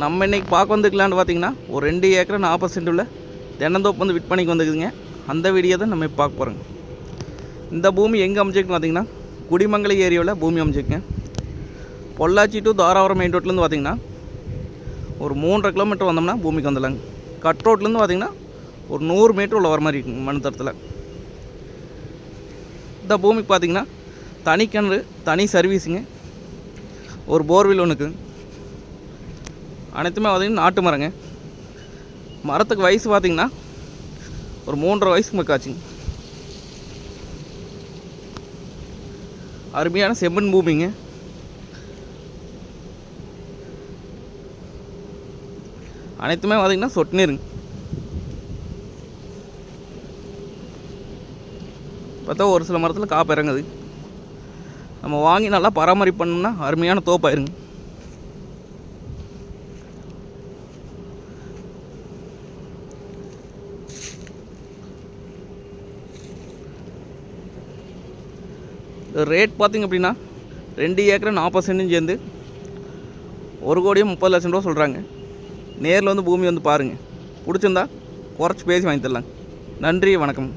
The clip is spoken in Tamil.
நம்ம இன்றைக்கி பார்க்க வந்துக்கலான்னு பார்த்தீங்கன்னா ஒரு 2 ஏக்கர் 40 சென்ட் உள்ள தென்னந்தோப்பு வந்து விற்பனைக்கு வந்துக்குதுங்க. அந்த வீடியோ தான் நம்ம இப்போ பார்க்க போகிறோங்க. இந்த பூமி எங்கே அமைச்சிருக்குன்னு பார்த்தீங்கன்னா குடிமங்கலம் ஏரியாவில் பூமி அமைச்சிருக்குங்க. பொள்ளாச்சி டு தாராபுரம் மெயின் ரோட்லேருந்து பார்த்தீங்கன்னா ஒரு 3.5 கிலோமீட்டர் வந்தோம்னா பூமிக்கு வந்துடலாங்க. கட் ரோட்லேருந்து பார்த்தீங்கன்னா ஒரு 100 மீட்டர் உள்ள வர மாதிரி இருக்குங்க மண் தரத்தில். இந்த பூமிக்கு பார்த்தீங்கன்னா தனி கிணறு, தனி சர்வீஸுங்க, ஒரு போர்வெல் ஒன்றுக்கு. அனைத்துமே பார்த்திங்கன்னா நாட்டு மரங்க. மரத்துக்கு வயசு பார்த்திங்கன்னா ஒரு 3.5 வயசுக்கு மக்காச்சுங்க. அருமையான செம்மண் பூமிங்க. அனைத்துமே பார்த்திங்கன்னா சொட்டு நீருங்க. பார்த்தா ஒரு சில மரத்தில் காப்பு இறங்குது. நம்ம வாங்கி நல்லா பராமரிப்பு பண்ணோம்னா அருமையான தோப்பாயிருங்க. ரேட் பார்த்திங்க அப்படின்னா 2 ஏக்கர் 40 சென்ட்டும் சேர்ந்து 1,30,00,000 ரூபா சொல்கிறாங்க. நேரில் வந்து பூமி வந்து பாருங்கள். பிடிச்சிருந்தா குறைச்சி பேசி வாங்கி தரலாங்க. நன்றி, வணக்கம்.